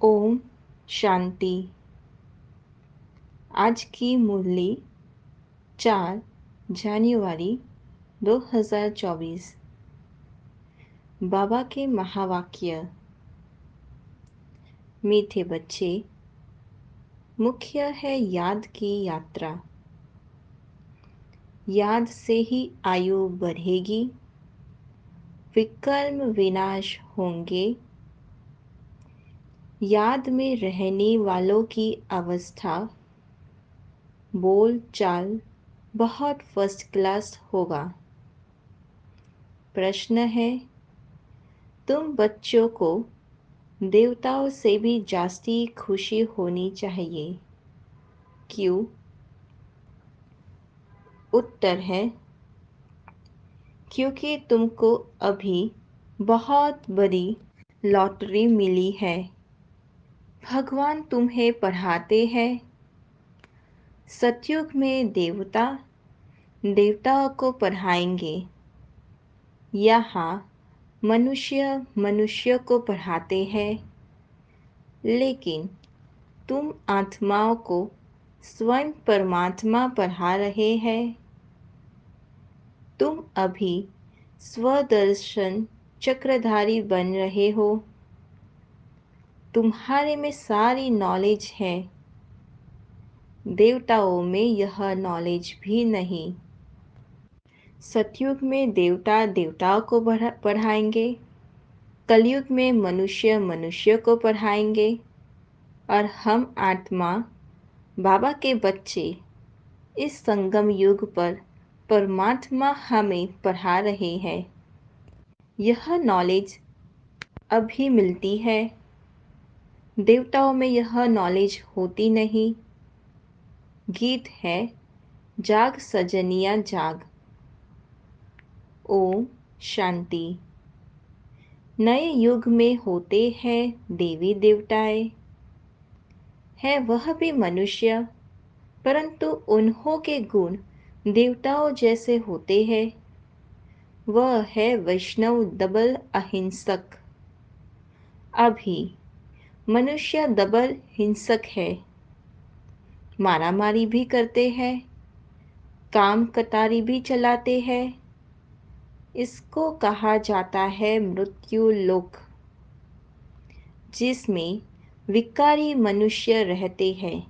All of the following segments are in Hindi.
ओम शांति। आज की मुरली 4 जनवरी 2024। बाबा के महावाक्य। मीठे बच्चे, मुख्य है याद की यात्रा। याद से ही आयु बढ़ेगी, विकर्म विनाश होंगे। याद में रहने वालों की अवस्था, बोल चाल बहुत फर्स्ट क्लास होगा। प्रश्न है, तुम बच्चों को देवताओं से भी जास्ती खुशी होनी चाहिए, क्यों? उत्तर है, क्योंकि तुमको अभी बहुत बड़ी लॉटरी मिली है। भगवान तुम्हें पढ़ाते हैं। सतयुग में देवताओं को पढ़ाएंगे। यहाँ मनुष्य को पढ़ाते हैं, लेकिन तुम आत्माओं को स्वयं परमात्मा पढ़ा रहे हैं। तुम अभी स्वदर्शन चक्रधारी बन रहे हो। तुम्हारे में सारी नॉलेज है। देवताओं में यह नॉलेज भी नहीं। सतयुग में देवताओं को पढ़ाएंगे। कलयुग में मनुष्य को पढ़ाएंगे। और हम आत्मा बाबा के बच्चे इस संगम युग पर परमात्मा हमें पढ़ा रहे हैं। यह नॉलेज अभी मिलती है। देवताओं में यह नॉलेज होती नहीं। गीत है, जाग सजनिया जाग। ओम शांति। नए युग में होते हैं देवी देवताएं। है वह भी मनुष्य, परंतु उन्हों के गुण देवताओं जैसे होते हैं। वह है वैष्णव डबल अहिंसक। अभी मनुष्य डबल हिंसक है। मारामारी भी करते हैं, काम कटारी भी चलाते हैं। इसको कहा जाता है मृत्यु लोक, जिसमें विकारी मनुष्य रहते हैं।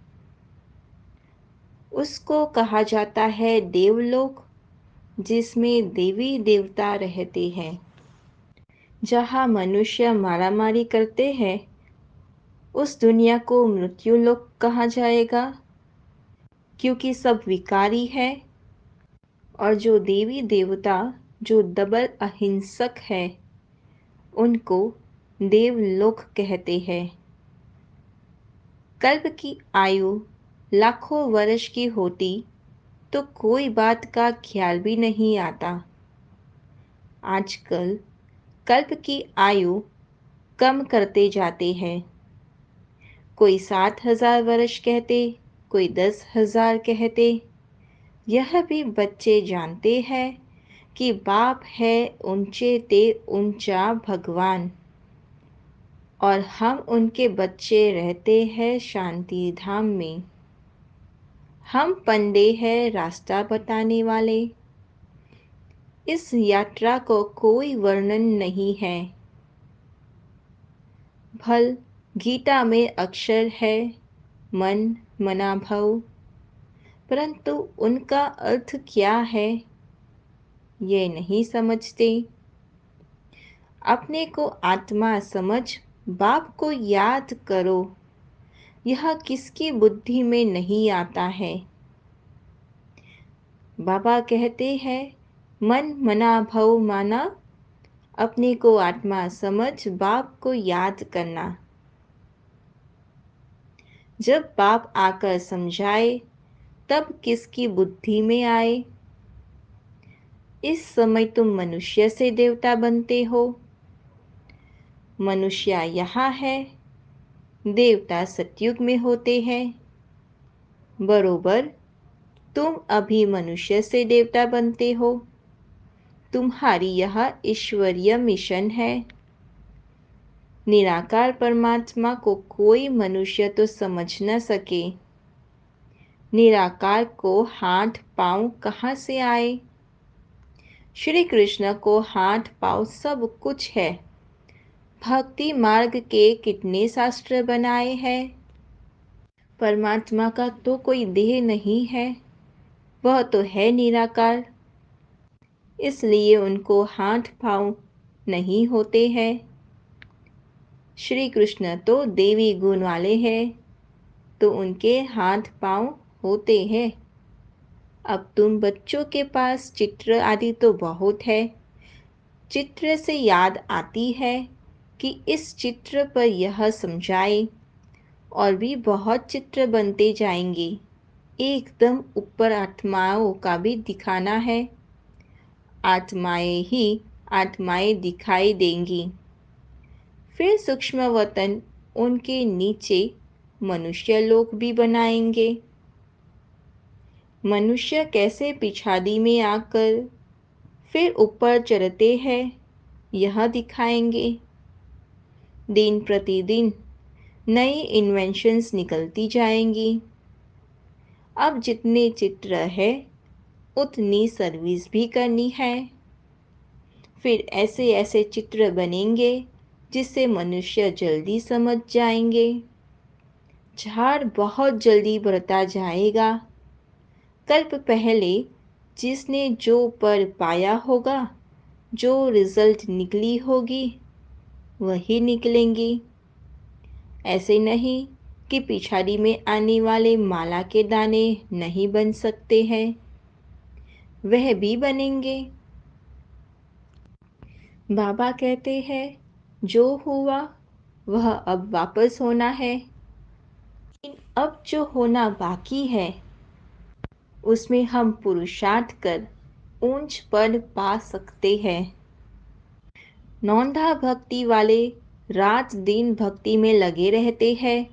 उसको कहा जाता है देवलोक, जिसमें देवी देवता रहते हैं। जहाँ मनुष्य मारामारी करते हैं, उस दुनिया को मृत्यु लोक कहा जाएगा, क्योंकि सब विकारी है। और जो देवी देवता जो डबल अहिंसक है, उनको देवलोक कहते हैं। कल्प की आयु लाखों वर्ष की होती तो कोई बात का ख्याल भी नहीं आता। आजकल कल्प की आयु कम करते जाते हैं। कोई 7,000 वर्ष कहते, कोई 10,000 कहते। यह भी बच्चे जानते हैं कि बाप है ऊंचे ते ऊंचा भगवान, और हम उनके बच्चे रहते हैं शांति धाम में। हम पंडे हैं रास्ता बताने वाले। इस यात्रा को कोई वर्णन नहीं है। भल गीता में अक्षर है मन मना भव, परंतु उनका अर्थ क्या है ये नहीं समझते। अपने को आत्मा समझ बाप को याद करो, यह किसकी बुद्धि में नहीं आता है। बाबा कहते हैं मन मना भव माना, अपने को आत्मा समझ बाप को याद करना। जब बाप आकर समझाए तब किसकी बुद्धि में आए। इस समय तुम मनुष्य से देवता बनते हो। मनुष्य यहाँ है, देवता सतयुग में होते हैं। बरोबर तुम अभी मनुष्य से देवता बनते हो। तुम्हारी यह ईश्वरीय मिशन है। निराकार परमात्मा को कोई मनुष्य तो समझ न सके। निराकार को हाथ पांव कहाँ से आए? श्री कृष्ण को हाथ पांव सब कुछ है। भक्ति मार्ग के कितने शास्त्र बनाए हैं। परमात्मा का तो कोई देह नहीं है, वह तो है निराकार, इसलिए उनको हाथ पांव नहीं होते हैं। श्री कृष्ण तो देवी गुण वाले हैं, तो उनके हाथ पांव होते हैं। अब तुम बच्चों के पास चित्र आदि तो बहुत है। चित्र से याद आती है कि इस चित्र पर यह समझाए, और भी बहुत चित्र बनते जाएंगे। एकदम ऊपर आत्माओं का भी दिखाना है। आत्माएं ही आत्माएं दिखाई देंगी। फिर सूक्ष्म वतन उनके नीचे मनुष्य लोक भी बनाएंगे। मनुष्य कैसे पिछाड़ी में आकर फिर ऊपर चढ़ते हैं, यह दिखाएंगे। दिन प्रतिदिन नई इन्वेंशंस निकलती जाएंगी। अब जितने चित्र है उतनी सर्विस भी करनी है। फिर ऐसे ऐसे चित्र बनेंगे जिससे मनुष्य जल्दी समझ जाएंगे। झाड़ बहुत जल्दी बढ़ता जाएगा। कल्प पहले जिसने जो पर पाया होगा, जो रिजल्ट निकली होगी, वही निकलेंगी। ऐसे नहीं कि पिछाड़ी में आने वाले माला के दाने नहीं बन सकते हैं, वह भी बनेंगे। बाबा कहते हैं जो हुआ वह अब वापस होना है। अब जो होना बाकी है उसमें हम पुरुषार्थ कर ऊंच पद पा सकते हैं। नौंधा भक्ति वाले रात दिन भक्ति में लगे रहते हैं,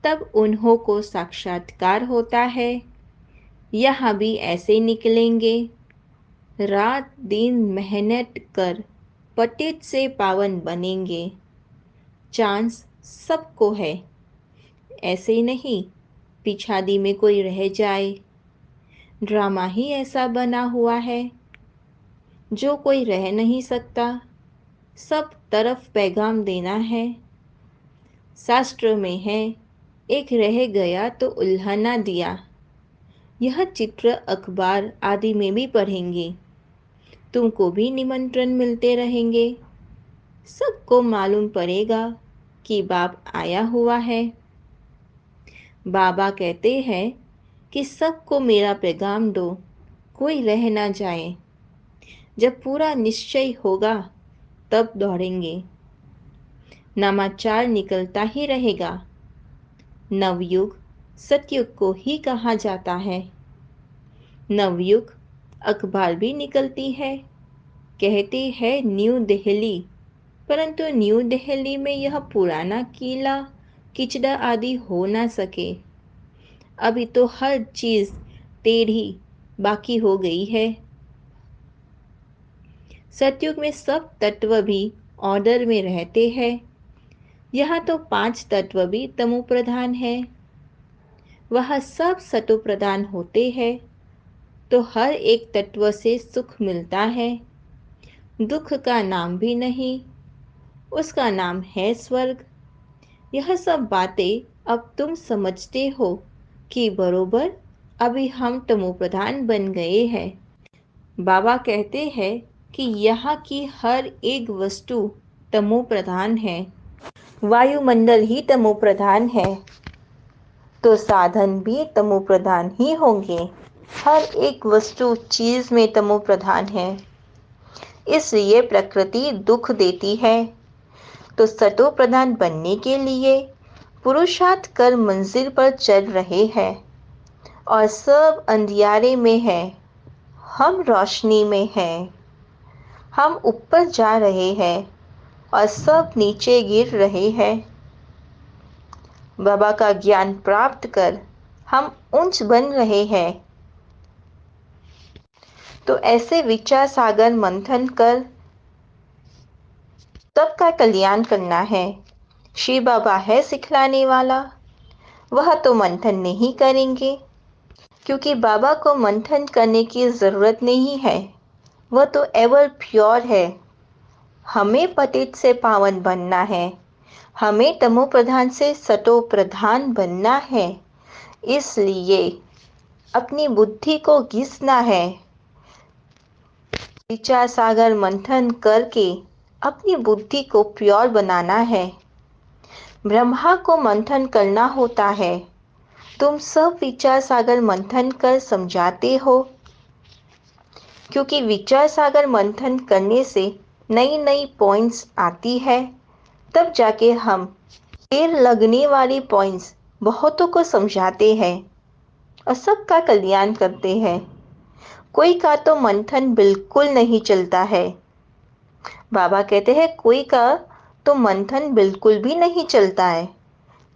तब उन्हों को साक्षात्कार होता है। यहाँ भी ऐसे निकलेंगे। रात दिन मेहनत कर पतित से पावन बनेंगे। चांस सबको है, ऐसे नहीं पिछाड़ी में कोई रह जाए। ड्रामा ही ऐसा बना हुआ है, जो कोई रह नहीं सकता। सब तरफ पैगाम देना है। शास्त्र में है, एक रह गया तो उल्हाना दिया। यह चित्र अखबार आदि में भी पढ़ेंगे। तुमको भी निमंत्रण मिलते रहेंगे। सबको मालूम पड़ेगा कि बाप आया हुआ है। बाबा कहते हैं कि सबको मेरा पैगाम दो, कोई रह ना जाए। जब पूरा निश्चय होगा तब दौड़ेंगे। नामाचार निकलता ही रहेगा। नवयुग सतयुग को ही कहा जाता है। नवयुग अखबार भी निकलती है, कहते हैं न्यू दिल्ली, परंतु न्यू दिल्ली में यह पुराना किला किचड़ा आदि हो ना सके। अभी तो हर चीज टेढ़ी बाकी हो गई है। सतयुग में सब तत्व भी ऑर्डर में रहते हैं। यहाँ तो 5 तत्व भी तमो प्रधान है। वह सब सतो प्रधान होते हैं, तो हर एक तत्व से सुख मिलता है। दुख का नाम भी नहीं, उसका नाम है स्वर्ग। यह सब बातें अब तुम समझते हो कि बरोबर अभी हम तमो प्रधान बन गए हैं। बाबा कहते हैं कि यहाँ की हर एक वस्तु तमो प्रधान है। वायुमंडल ही तमो प्रधान है, तो साधन भी तमो प्रधान ही होंगे। हर एक वस्तु चीज में तमो प्रधान है, इसलिए प्रकृति दुख देती है। तो सतो प्रधान बनने के लिए पुरुषार्थ कर मंजिल पर चल रहे हैं, और सब अंधियारे में है, हम रोशनी में हैं। हम ऊपर जा रहे हैं और सब नीचे गिर रहे हैं। बाबा का ज्ञान प्राप्त कर हम ऊंच बन रहे हैं। तो ऐसे विचार सागर मंथन कर सबका कल्याण करना है। शिव बाबा है सिखलाने वाला, वह तो मंथन नहीं करेंगे, क्योंकि बाबा को मंथन करने की ज़रूरत नहीं है, वह तो एवर प्योर है। हमें पतित से पावन बनना है, हमें तमो प्रधान से सतो प्रधान बनना है। इसलिए अपनी बुद्धि को घिसना है, विचार सागर मंथन करके अपनी बुद्धि को प्योर बनाना है। ब्रह्मा को मंथन करना होता है, तुम सब विचार सागर मंथन कर समझाते हो, क्योंकि विचार सागर मंथन करने से नई नई पॉइंट्स आती है, तब जाके हम देर लगने वाली पॉइंट्स बहुतों को समझाते हैं और सबका कल्याण करते हैं। कोई का तो मंथन बिल्कुल नहीं चलता है। बाबा कहते हैं कोई का तो मंथन बिल्कुल भी नहीं चलता है,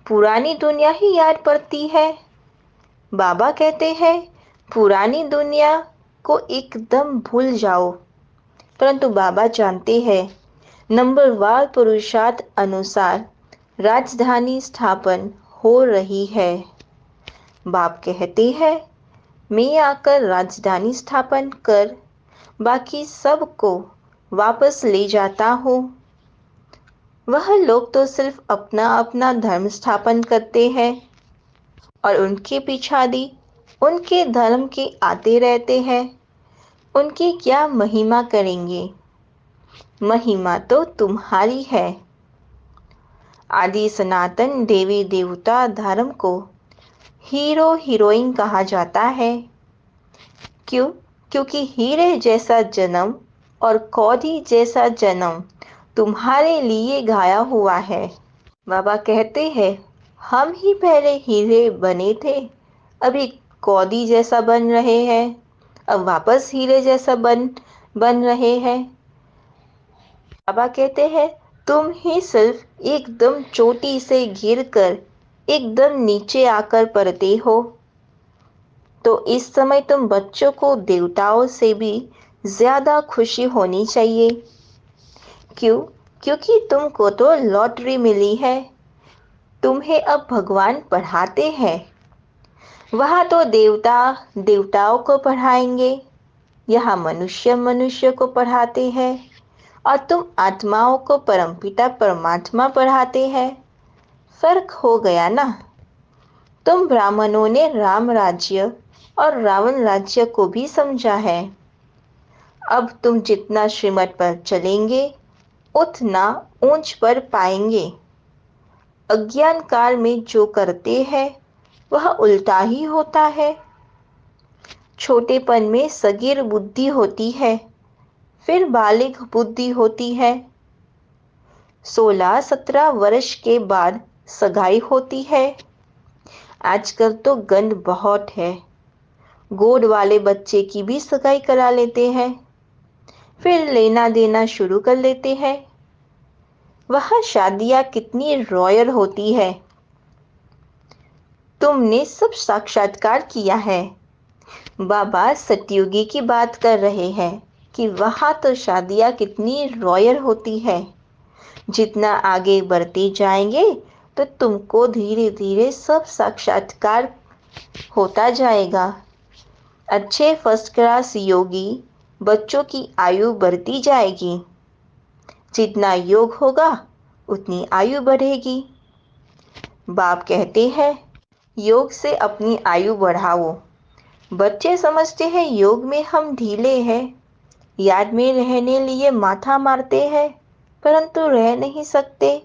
पुरानी दुनिया ही याद पड़ती है। बाबा कहते हैं पुरानी दुनिया को एकदम भूल जाओ, परंतु बाबा जानते हैं नंबरवार पुरुषार्थ अनुसार राजधानी स्थापन हो रही है। बाप कहते हैं मैं आकर राजधानी स्थापन कर बाकी सबको वापस ले जाता हूँ। वह लोग तो सिर्फ अपना अपना धर्म स्थापन करते हैं और उनके पिछाड़ी उनके धर्म के आते रहते हैं। उनकी क्या महिमा करेंगे? महिमा तो तुम्हारी है। आदि सनातन देवी देवता धर्म को हीरो हीरोइन कहा जाता है। क्यों? क्योंकि हीरे जैसा जन्म और कौड़ी जैसा जन्म तुम्हारे लिए गाया हुआ है। बाबा कहते हैं हम ही पहले हीरे बने थे, अभी कौड़ी जैसा बन रहे हैं, अब वापस हीरे जैसा बन रहे हैं। बाबा कहते हैं तुम ही सिर्फ एकदम चोटी से गिरकर एकदम नीचे आकर पड़ते हो, तो इस समय तुम बच्चों को देवताओं से भी ज्यादा खुशी होनी चाहिए। क्यों? क्योंकि तुमको तो लॉटरी मिली है, तुम्हें अब भगवान पढ़ाते हैं। वहाँ तो देवता देवताओं को पढ़ाएंगे, यहाँ मनुष्य मनुष्य को पढ़ाते हैं और तुम आत्माओं को परमपिता परमात्मा पढ़ाते हैं। फर्क हो गया ना। तुम ब्राह्मणों ने राम राज्य और रावण राज्य को भी समझा है। अब तुम जितना श्रीमत पर चलेंगे उतना ऊंच पर पाएंगे। अज्ञान काल में जो करते हैं वह उल्टा ही होता है। छोटेपन में सगीर बुद्धि होती है, फिर बालिग बुद्धि होती है। 16-17 वर्ष के बाद सगाई होती है। आजकल तो गंद बहुत है, गोद वाले बच्चे की भी सगाई करा लेते हैं, फिर लेना देना शुरू कर लेते हैं। वह शादियां कितनी रॉयल होती है, तुमने सब साक्षात्कार किया है। बाबा सतयुगी की बात कर रहे हैं कि वहाँ तो शादियाँ कितनी रॉयल होती है। जितना आगे बढ़ते जाएंगे तो तुमको धीरे धीरे सब साक्षात्कार होता जाएगा। अच्छे फर्स्ट क्लास योगी बच्चों की आयु बढ़ती जाएगी। जितना योग होगा उतनी आयु बढ़ेगी। बाप कहते हैं योग से अपनी आयु बढ़ाओ। बच्चे समझते हैं योग में हम ढीले हैं, याद में रहने लिए माथा मारते हैं, परंतु रह नहीं सकते,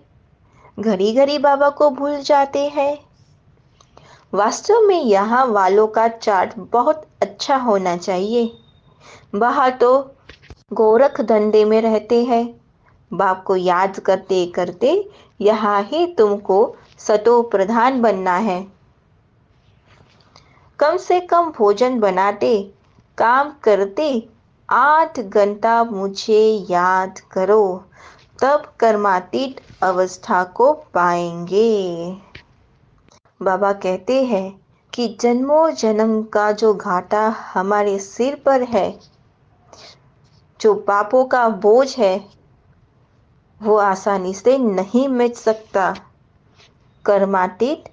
घड़ी घड़ी बाबा को भूल जाते हैं। वास्तव में यहाँ वालों का चार्ट बहुत अच्छा होना चाहिए। बाहर तो गोरख धंधे में रहते हैं, बाप को याद करते करते यहाँ ही तुमको सतो प्रधान बनना है। कम से कम भोजन बनाते काम करते 8 घंटा मुझे याद करो, तब कर्मातीत अवस्था को पाएंगे। बाबा कहते हैं कि जन्मों जन्म का जो घाटा हमारे सिर पर है, जो पापों का बोझ है, वो आसानी से नहीं मिट सकता। कर्मातीत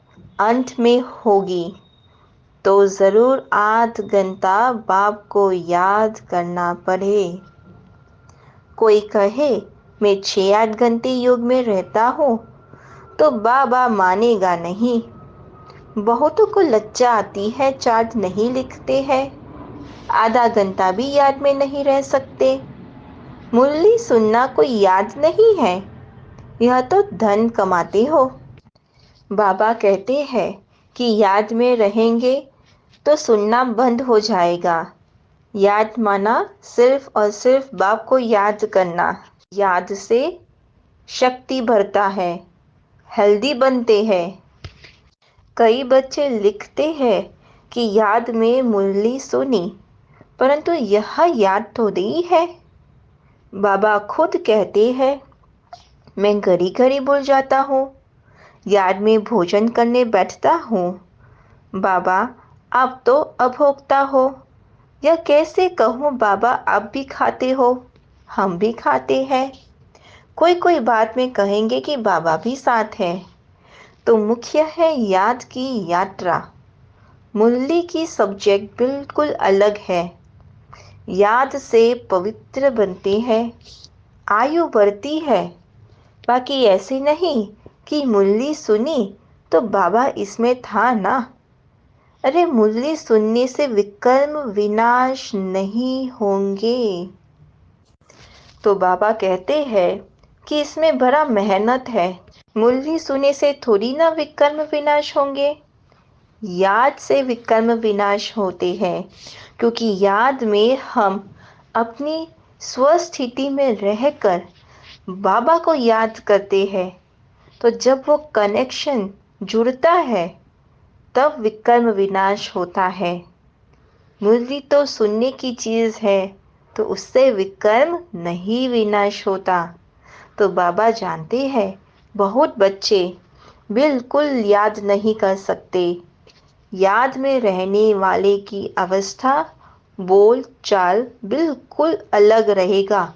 अंत में होगी तो ज़रूर आध घंटा बाप को याद करना पड़े। कोई कहे मैं 6-8 घंटे योग में रहता हूँ तो बाबा मानेगा नहीं। बहुतों को लज्जा आती है, चार्ट नहीं लिखते हैं, आधा घंटा भी याद में नहीं रह सकते। मुरली सुनना कोई याद नहीं है, यह तो धन कमाते हो। बाबा कहते हैं कि याद में रहेंगे तो सुनना बंद हो जाएगा। याद माना सिर्फ और सिर्फ बाप को याद करना। याद से शक्ति बढ़ता है, हेल्दी बनते हैं। कई बच्चे लिखते हैं कि याद में मुरली सुनी, परंतु यह याद थोड़ी है। बाबा खुद कहते हैं मैं घड़ी घड़ी भूल जाता हूँ, याद में भोजन करने बैठता हूँ। बाबा आप तो अभोक्ता हो। यह कैसे कहूँ बाबा, आप भी खाते हो, हम भी खाते हैं। कोई कोई बात में कहेंगे कि बाबा भी साथ है। तो मुख्य है याद की यात्रा। मुरली की सब्जेक्ट बिल्कुल अलग है। याद से पवित्र बनते हैं, आयु बढ़ती है। बाकी ऐसे नहीं कि मुरली सुनी तो बाबा इसमें था ना। अरे मुरली सुनने से विकर्म विनाश नहीं होंगे। तो बाबा कहते हैं कि इसमें बड़ा मेहनत है। मुरली सुनने से थोड़ी ना विकर्म विनाश होंगे। याद से विकर्म विनाश होते हैं, क्योंकि याद में हम अपनी स्वस्थिति में रहकर बाबा को याद करते हैं। तो जब वो कनेक्शन जुड़ता है तब विकर्म विनाश होता है। मुरली तो सुनने की चीज़ है, तो उससे विकर्म नहीं विनाश होता। तो बाबा जानते हैं बहुत बच्चे बिल्कुल याद नहीं कर सकते। याद में रहने वाले की अवस्था, बोल चाल बिल्कुल अलग रहेगा।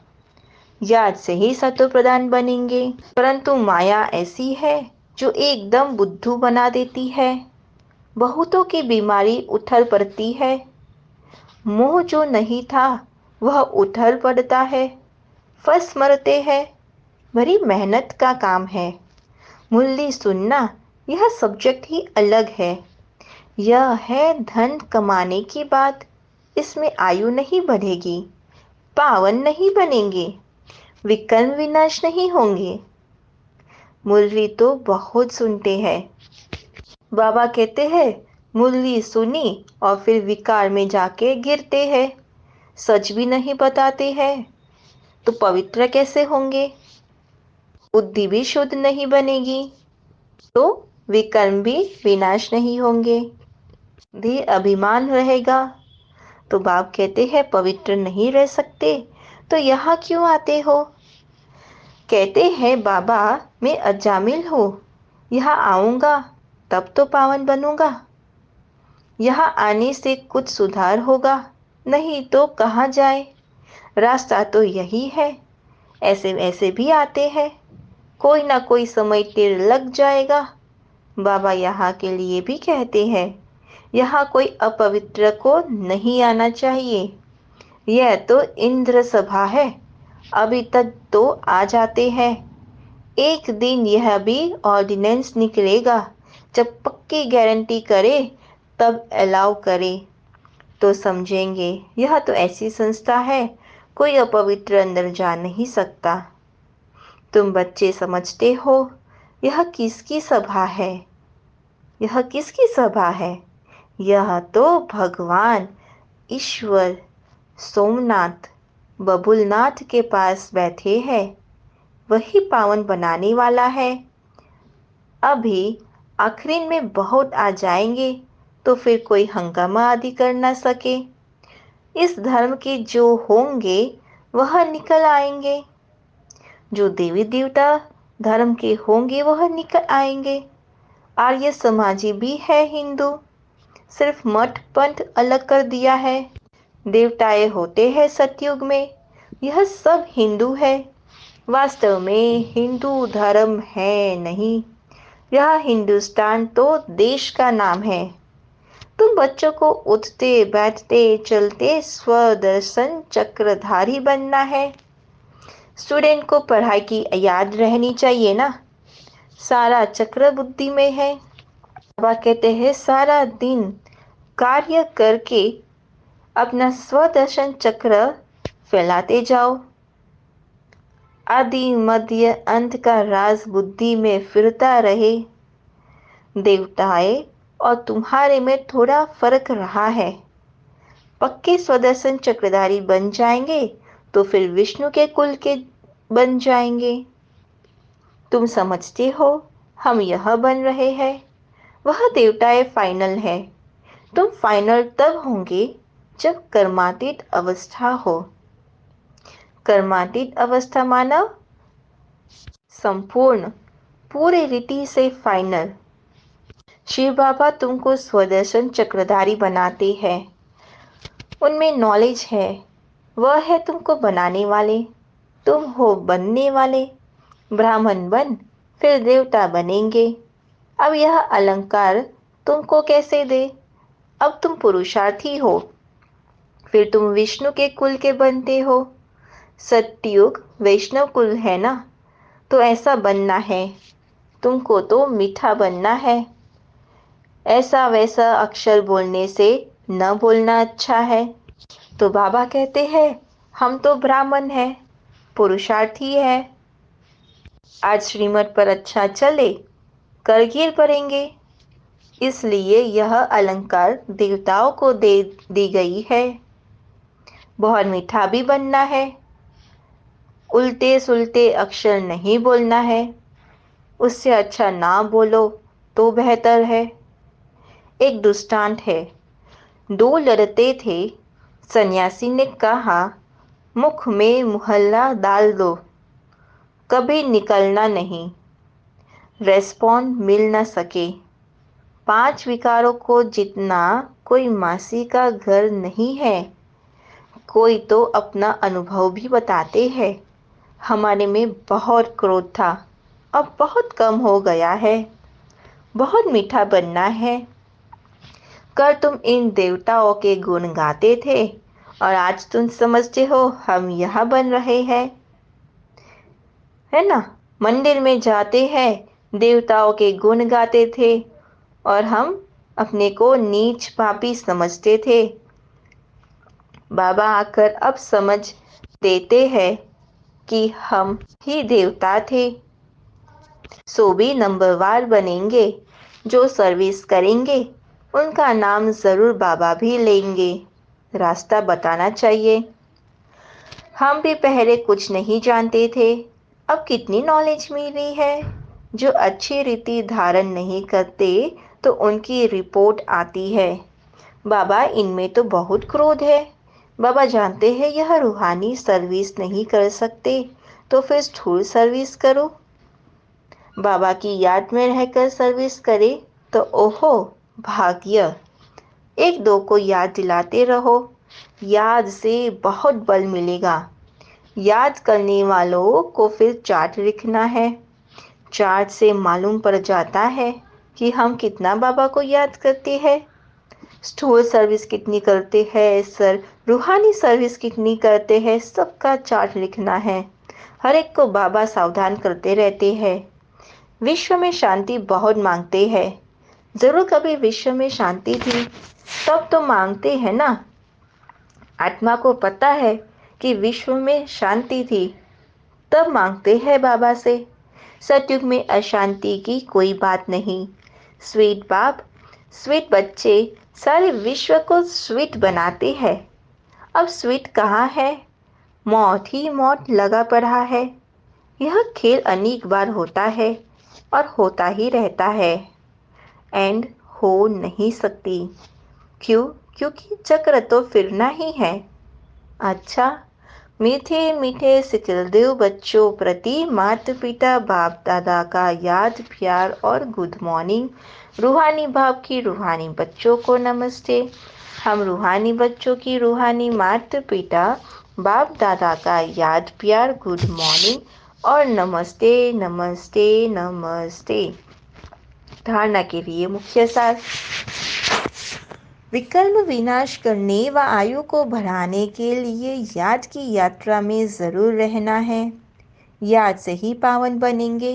याद से ही सतो प्रधान बनेंगे। परंतु माया ऐसी है जो एकदम बुद्धू बना देती है। बहुतों की बीमारी उथल पड़ती है। मोह जो नहीं था वह उथल पड़ता है, फंस मरते हैं। बड़ी मेहनत का काम है। मुरली सुनना यह सब्जेक्ट ही अलग है। यह है धन कमाने की बात। इसमें आयु नहीं बढ़ेगी, पावन नहीं बनेंगे, विकर्म विनाश नहीं होंगे। मुरली तो बहुत सुनते हैं। बाबा कहते हैं मुरली सुनी और फिर विकार में जाके गिरते हैं, सच भी नहीं बताते हैं, तो पवित्र कैसे होंगे? बुद्धि भी शुद्ध नहीं बनेगी, तो विकर्म भी विनाश नहीं होंगे। देह अभिमान रहेगा। तो बाप कहते हैं पवित्र नहीं रह सकते तो यहाँ क्यों आते हो? कहते हैं बाबा मैं अजामिल हूँ, यहाँ आऊँगा तब तो पावन बनूंगा। यहाँ आने से कुछ सुधार होगा, नहीं तो कहाँ जाए? रास्ता तो यही है। ऐसे ऐसे भी आते हैं, कोई ना कोई समय टेर लग जाएगा। बाबा यहाँ के लिए भी कहते हैं यहाँ कोई अपवित्र को नहीं आना चाहिए। यह तो इंद्र सभा है, अभी तक तो आ जाते हैं। एक दिन यह भी ऑर्डिनेंस निकलेगा, जब पक्की गारंटी करे तब अलाउ करे, तो समझेंगे यह तो ऐसी संस्था है कोई अपवित्र अंदर जा नहीं सकता। तुम बच्चे समझते हो यह किसकी सभा है? यह किसकी सभा है? यह तो भगवान ईश्वर सोमनाथ बबुलनाथ के पास बैठे हैं, वही पावन बनाने वाला है। अभी आखिरी में बहुत आ जाएंगे तो फिर कोई हंगामा आदि कर ना सके। इस धर्म के जो होंगे वह निकल आएंगे, जो देवी देवता धर्म के होंगे वह निकल आएंगे। आर्य समाजी भी है हिंदू, सिर्फ मठ पंथ अलग कर दिया है। देवताएं होते हैं सतयुग में, यह सब हिंदू है। वास्तव में हिंदू धर्म है नहीं, यह हिंदुस्तान तो देश का नाम है। तुम बच्चों को उठते बैठते चलते स्वदर्शन चक्रधारी बनना है। स्टूडेंट को पढ़ाई की याद रहनी चाहिए ना, सारा चक्र बुद्धि में है। बाबा कहते हैं सारा दिन कार्य करके अपना स्वदर्शन चक्र फैलाते जाओ। आदि मध्य अंत का राज बुद्धि में फिरता रहे। देवताएं और तुम्हारे में थोड़ा फर्क रहा है। पक्के स्वदर्शन चक्रधारी बन जाएंगे तो फिर विष्णु के कुल के बन जाएंगे। तुम समझते हो हम यह बन रहे हैं, वह देवताएं फाइनल है। तुम फाइनल तब होंगे जब कर्मातीत अवस्था हो। कर्मातीत अवस्था मानव संपूर्ण पूरे रीति से फाइनल। शिव बाबा तुमको स्वदर्शन चक्रधारी बनाते हैं, उनमें नॉलेज है, वह है तुमको बनाने वाले। तुम हो बनने वाले। ब्राह्मण बन फिर देवता बनेंगे। अब यह अलंकार तुमको कैसे दे? अब तुम पुरुषार्थी हो, फिर तुम विष्णु के कुल के बनते हो। सतयुग वैष्णव कुल है ना, तो ऐसा बनना है। तुमको तो मीठा बनना है। ऐसा वैसा अक्षर बोलने से न बोलना अच्छा है। तो बाबा कहते हैं हम तो ब्राह्मण हैं, पुरुषार्थी है। आज श्रीमत पर अच्छा चले, करगिल पढ़ेंगे। इसलिए यह अलंकार देवताओं को दे दी गई है। बहुत मीठा भी बनना है, उल्टे सुलटे अक्षर नहीं बोलना है। उससे अच्छा ना बोलो तो बेहतर है। एक दृष्टांत है। दो लड़ते थे। सन्यासी ने कहा मुख में मुहल्ला डाल दो, कभी निकलना नहीं। रेस्पॉन्ड मिल न सके। 5 विकारों को जितना कोई मासी का घर नहीं है। कोई तो अपना अनुभव भी बताते हैं। हमारे में बहुत क्रोध था, अब बहुत कम हो गया है। बहुत मीठा बनना है। कर तुम इन देवताओं के गुण गाते थे और आज तुम समझते हो हम यह बन रहे हैं, है ना। मंदिर में जाते हैं, देवताओं के गुण गाते थे और हम अपने को नीच पापी समझते थे। बाबा आकर अब समझ देते हैं कि हम ही देवता थे। सो भी नंबरवार बनेंगे। जो सर्विस करेंगे उनका नाम ज़रूर बाबा भी लेंगे। रास्ता बताना चाहिए। हम भी पहले कुछ नहीं जानते थे, अब कितनी नॉलेज मिली है। जो अच्छी रीति धारण नहीं करते तो उनकी रिपोर्ट आती है, बाबा इनमें तो बहुत क्रोध है। बाबा जानते हैं यह रूहानी सर्विस नहीं कर सकते, तो फिर स्थूल सर्विस करो। बाबा की याद में रहकर सर्विस करे तो ओहो भाग्य। एक दो को याद दिलाते रहो, याद से बहुत बल मिलेगा। याद करने वालों को फिर चार्ट लिखना है। चार्ट से मालूम पड़ जाता है कि हम कितना बाबा को याद करते हैं। स्थूल सर्विस कितनी करते हैं सर, रूहानी सर्विस कितनी करते हैं, सबका चार्ट लिखना है। हर एक को बाबा सावधान करते रहते हैं। विश्व में शांति बहुत मांगते हैं। जरूर कभी विश्व में शांति थी तब तो मांगते हैं ना। आत्मा को पता है कि विश्व में शांति थी तब मांगते हैं बाबा से। सतयुग में अशांति की कोई बात नहीं। स्वीट बाप स्वीट बच्चे सारे विश्व को स्वीट बनाते हैं। अब स्वीट कहाँ है? मौत ही मौत लगा पड़ा है। यह खेल अनेक बार होता है और होता ही रहता है। एंड हो नहीं सकती। क्यों? क्योंकि चक्र तो फिरना ही है। अच्छा, मीठे मीठे सिकलदेव बच्चों प्रति माता पिता बाप दादा का याद प्यार और गुड मॉर्निंग। रूहानी भाव की रूहानी बच्चों को नमस्ते। हम रूहानी बच्चों की रूहानी माता पिता बाप दादा का याद प्यार गुड मॉर्निंग और नमस्ते नमस्ते नमस्ते। धारणा के लिए मुख्य सार। विकल्प विनाश करने व आयु को बढ़ाने के लिए याद की यात्रा में ज़रूर रहना है। याद से ही पावन बनेंगे,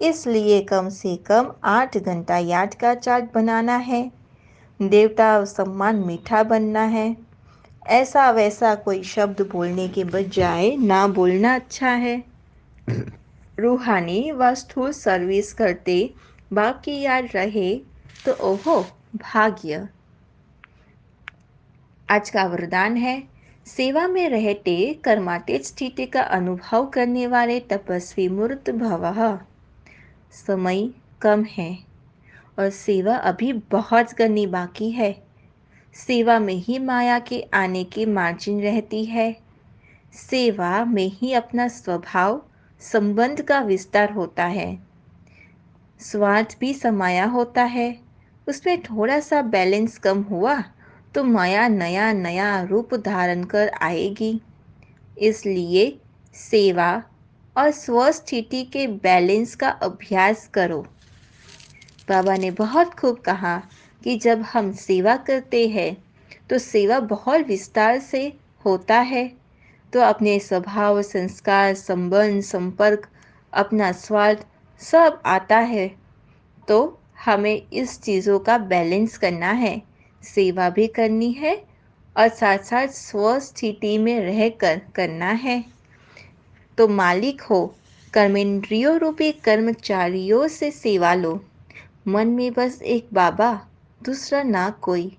इसलिए कम से कम 8 घंटा याद का चार्ट बनाना है। देवता सम्मान मीठा बनना है। ऐसा वैसा कोई शब्द बोलने के बजाय ना बोलना अच्छा है। रूहानी व स्थूल सर्विस करते बाकी याद रहे तो ओहो भाग्य। आज का वरदान है, सेवा में रहते कर्मातीत स्थिति का अनुभव करने वाले तपस्वी मूर्त भवः। समय कम है और सेवा अभी बहुत करनी बाकी है। सेवा में ही माया के आने की मार्जिन रहती है। सेवा में ही अपना स्वभाव संबंध का विस्तार होता है। स्वार्थ भी समाया होता है। उसमें थोड़ा सा बैलेंस कम हुआ तो माया नया नया रूप धारण कर आएगी। इसलिए सेवा और स्वस्थिति के बैलेंस का अभ्यास करो। बाबा ने बहुत खूब कहा कि जब हम सेवा करते हैं तो सेवा बहुत विस्तार से होता है। तो अपने स्वभाव, संस्कार, संबंध, संपर्क, अपना स्वार्थ सब आता है। तो हमें इस चीज़ों का बैलेंस करना है। सेवा भी करनी है और साथ साथ स्वस्थिति में रहकर करना है। तो मालिक हो, कर्मेंद्रियों रूपी कर्मचारियों से सेवा लो। मन में बस एक बाबा, दूसरा ना कोई।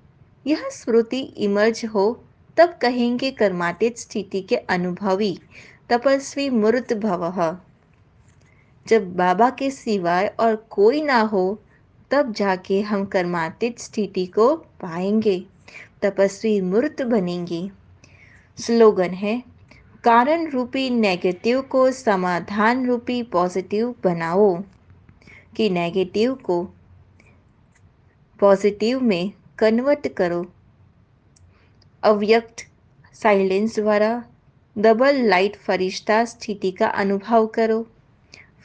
यह स्मृति इमर्ज हो तब कहेंगे कर्मातीत स्थिति के अनुभवी तपस्वी मूर्त भवः। जब बाबा के सिवाय और कोई ना हो तब जाके हम कर्मातीत स्थिति को पाएंगे, तपस्वी मूर्त बनेंगे। स्लोगन है, कारण रूपी नेगेटिव को समाधान रूपी पॉजिटिव बनाओ। कि नेगेटिव को पॉजिटिव में कन्वर्ट करो। अव्यक्त साइलेंस द्वारा डबल लाइट फरिश्ता स्थिति का अनुभव करो।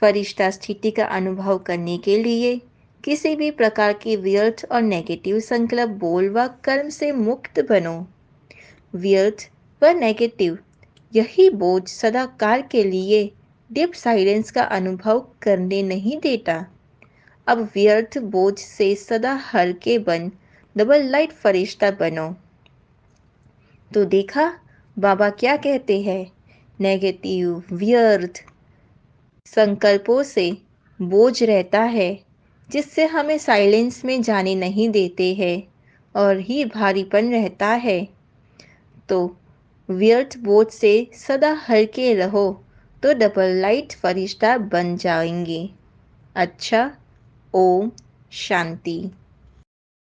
फरिश्ता स्थिति का अनुभव करने के लिए किसी भी प्रकार की व्यर्थ और नेगेटिव संकल्प, बोल व कर्म से मुक्त बनो। व्यर्थ व नेगेटिव यही बोझ सदा काल के लिए डीप साइलेंस का अनुभव करने नहीं देता। अब व्यर्थ बोझ से सदा हल्के बन डबल लाइट फरिश्ता बनो। तो देखा बाबा क्या कहते हैं, नेगेटिव व्यर्थ संकल्पों से बोझ रहता है जिससे हमें साइलेंस में जाने नहीं देते हैं और ही भारीपन रहता है। तो व्यर्थ बोझ से सदा हल्के रहो तो डबल लाइट फरिश्ता बन जाएंगे। अच्छा, ओम शांति।